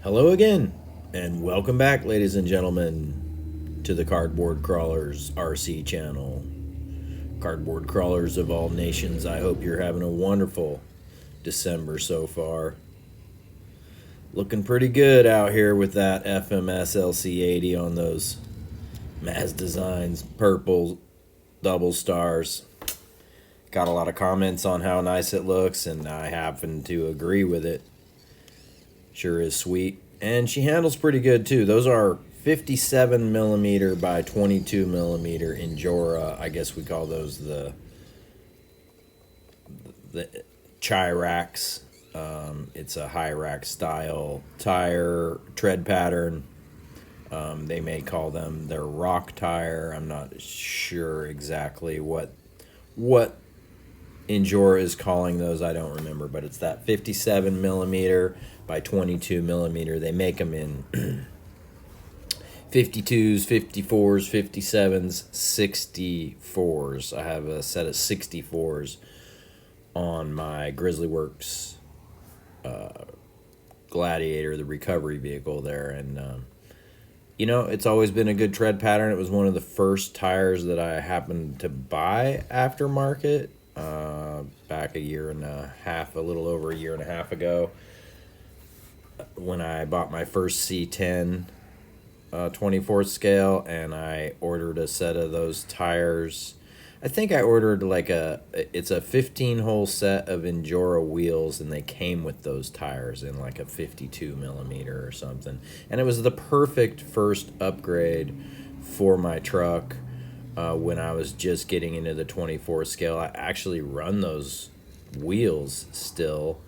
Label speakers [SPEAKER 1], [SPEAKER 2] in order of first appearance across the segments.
[SPEAKER 1] Hello again, and welcome back, ladies and gentlemen, to the Cardboard Crawlers RC channel. Cardboard Crawlers of all nations, I hope you're having a wonderful December so far. Looking pretty good out here with that FMS LC80 on those Maz Designs purple double stars. Got a lot of comments on how nice it looks, and I happen to agree with it. Sure is sweet. And she handles pretty good too. Those are 57 millimeter by 22 millimeter Injora. I guess we call those the Chirax. It's a high rack style tire tread pattern. They may call them their rock tire. I'm not sure exactly what Injora is calling those. I don't remember, but it's that 57 millimeter by 22 millimeter. They make them in 52s, 54s, 57s, 64s. I have a set of 64s on my Grizzly Works Gladiator, the recovery vehicle there. And you know, it's always been a good tread pattern. It was one of the first tires that I happened to buy aftermarket back a little over a year and a half ago, when I bought my first C10 24th scale, and I ordered a set of those tires. I think I ordered it's a 15-hole set of Injora wheels, and they came with those tires in like a 52 millimeter or something. And it was the perfect first upgrade for my truck when I was just getting into the 24 scale. I actually run those wheels still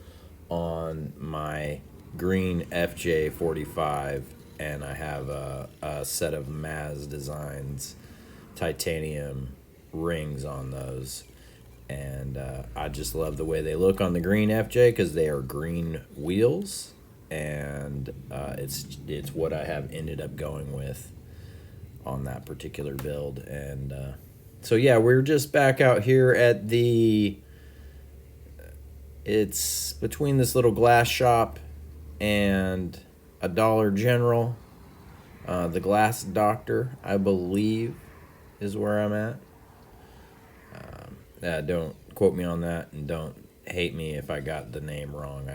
[SPEAKER 1] on my green FJ45, and I have a set of Maz Designs titanium rings on those, and I just love the way they look on the green FJ because they are green wheels, and it's what I have ended up going with on that particular build. And so yeah, we're just back out here at it's between this little glass shop and a Dollar General. The Glass Doctor, I believe, is where I'm at. Don't quote me on that, and don't hate me if I got the name wrong.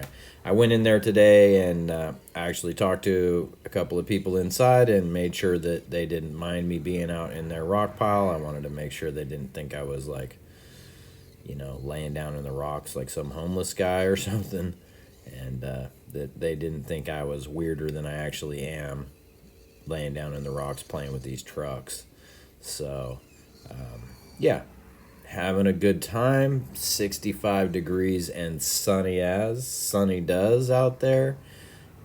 [SPEAKER 1] I went in there today, and I actually talked to a couple of people inside and made sure that they didn't mind me being out in their rock pile. I wanted to make sure they didn't think I was laying down in the rocks like some homeless guy or something, and that they didn't think I was weirder than I actually am, laying down in the rocks playing with these trucks. So yeah, having a good time. 65 degrees and sunny does out there.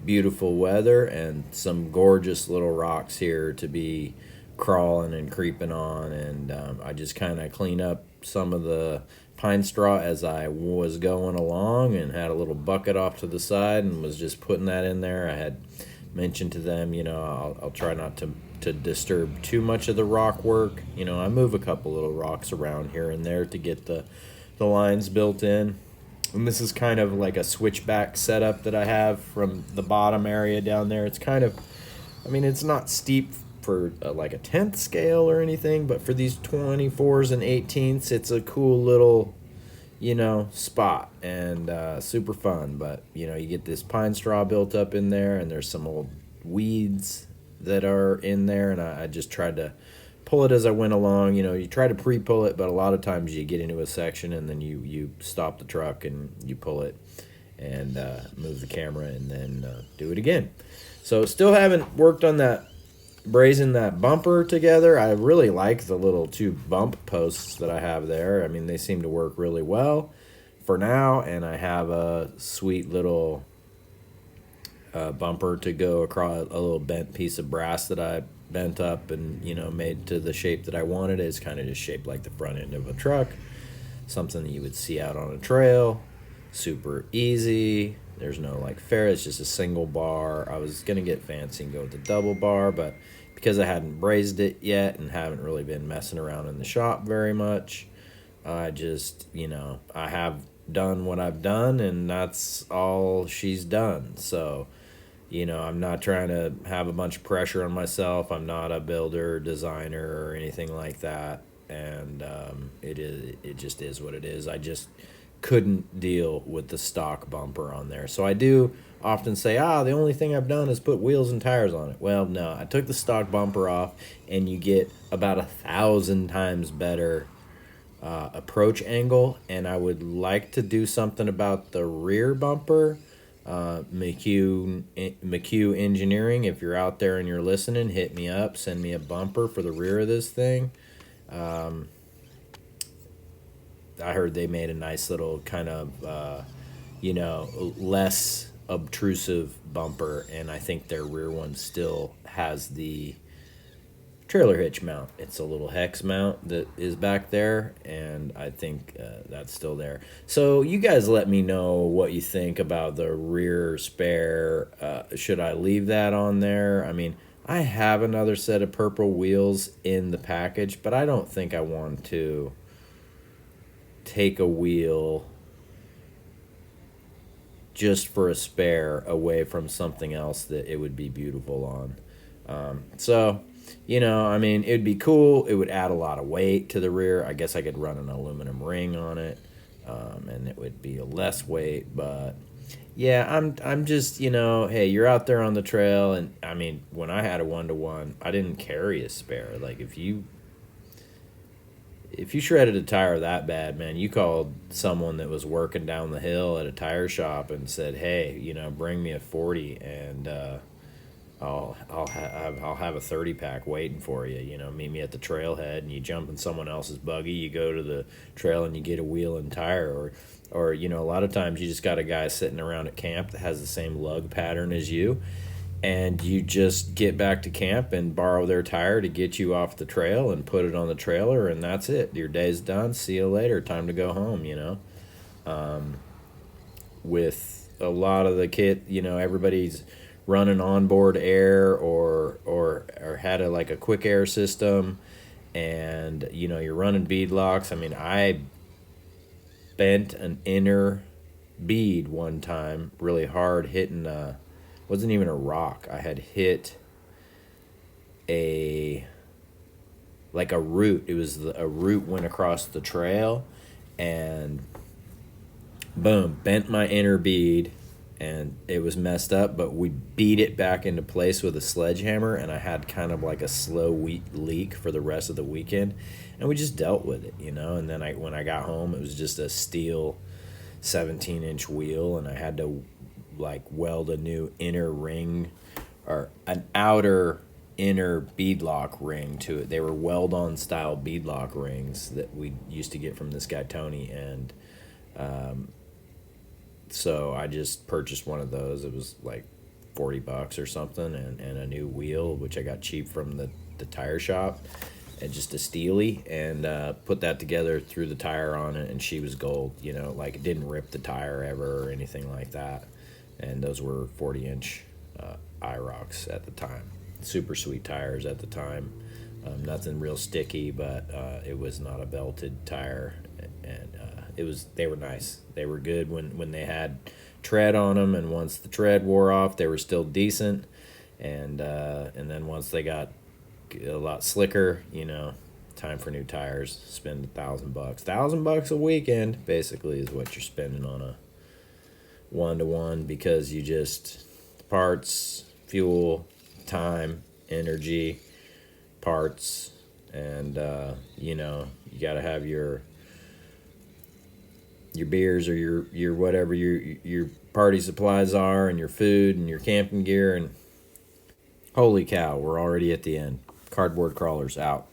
[SPEAKER 1] Beautiful weather, and some gorgeous little rocks here to be crawling and creeping on. And I just kind of clean up some of the pine straw as I was going along, and had a little bucket off to the side and was just putting that in there. I had mentioned to them, I'll try not to disturb too much of the rock work. I move a couple little rocks around here and there to get the lines built in. And this is kind of like a switchback setup that I have from the bottom area down there. It's kind of, it's not steep for like a 10th scale or anything, but for these 24s and 18ths, it's a cool little, spot, and super fun. But, you get this pine straw built up in there, and there's some old weeds that are in there, and I just tried to pull it as I went along. You try to pre-pull it, but a lot of times you get into a section and then you stop the truck and you pull it and move the camera, and then do it again. So still haven't worked on that, brazing that bumper together. I really like the little two bump posts that I have there. They seem to work really well for now, and I have a sweet little bumper to go across, a little bent piece of brass that I bent up and made to the shape that I wanted. It's kind of just shaped like the front end of a truck, something that you would see out on a trail. Super easy. There's no ferrite, it's just a single bar. I was gonna get fancy and go with the double bar, but because I hadn't brazed it yet and haven't really been messing around in the shop very much, I just I have done what I've done, and that's all she's done. So You know, I'm not trying to have a bunch of pressure on myself. I'm not a builder, designer, or anything like that. And it just is what it is. I just couldn't deal with the stock bumper on there. So I do often say, the only thing I've done is put wheels and tires on it. Well, no, I took the stock bumper off, and you get about 1,000 times better approach angle. And I would like to do something about the rear bumper. McHugh Engineering, if you're out there and you're listening, hit me up. Send me a bumper for the rear of this thing. I heard they made a nice little kind of, less obtrusive bumper, and I think their rear one still has the trailer hitch mount. It's a little hex mount that is back there, and I think that's still there. So you guys let me know what you think about the rear spare. Should I leave that on there? I mean, I have another set of purple wheels in the package, but I don't think I want to take a wheel just for a spare away from something else that it would be beautiful on. So, I mean, it'd be cool. It would add a lot of weight to the rear. I guess I could run an aluminum ring on it, and it would be a less weight. But yeah, I'm just, hey, you're out there on the trail, and I mean, when I had a 1-to-1, I didn't carry a spare. Like if you shredded a tire that bad, man, you called someone that was working down the hill at a tire shop and said, hey, bring me a 40, and I'll have a 30-pack waiting for you. Meet me at the trailhead, and you jump in someone else's buggy. You go to the trail and you get a wheel and tire, or a lot of times you just got a guy sitting around at camp that has the same lug pattern as you, and you just get back to camp and borrow their tire to get you off the trail and put it on the trailer, and that's it. Your day's done. See you later. Time to go home. With a lot of the kit, everybody's running onboard air or had a quick air system, and you're running bead locks. I mean, I bent an inner bead one time really hard, hitting wasn't even a rock. I had hit a root. It was a root went across the trail, and boom, bent my inner bead, and it was messed up, but we beat it back into place with a sledgehammer, and I had kind of like a slow leak for the rest of the weekend, and we just dealt with it, and then when I got home, it was just a steel 17-inch wheel, and I had to weld a new inner ring or an outer inner beadlock ring to it. They were weld-on style beadlock rings that we used to get from this guy Tony, and so I just purchased one of those. It was like $40 or something, and a new wheel, which I got cheap from the tire shop, and just a steely, and put that together, threw the tire on it, and she was gold. It didn't rip the tire ever or anything like that. And those were 40-inch IROCs at the time. Super sweet tires at the time. Nothing real sticky, but it was not a belted tire, and they were nice. They were good when they had tread on them, and once the tread wore off, they were still decent. And then once they got a lot slicker, time for new tires. Spend $1,000. $1,000 a weekend basically is what you're spending on a 1-to-1, because you just parts, fuel, time, energy, parts, and you got to have your beers or your whatever your party supplies are, and your food and your camping gear. And holy cow, we're already at the end. Cardboard Crawlers out.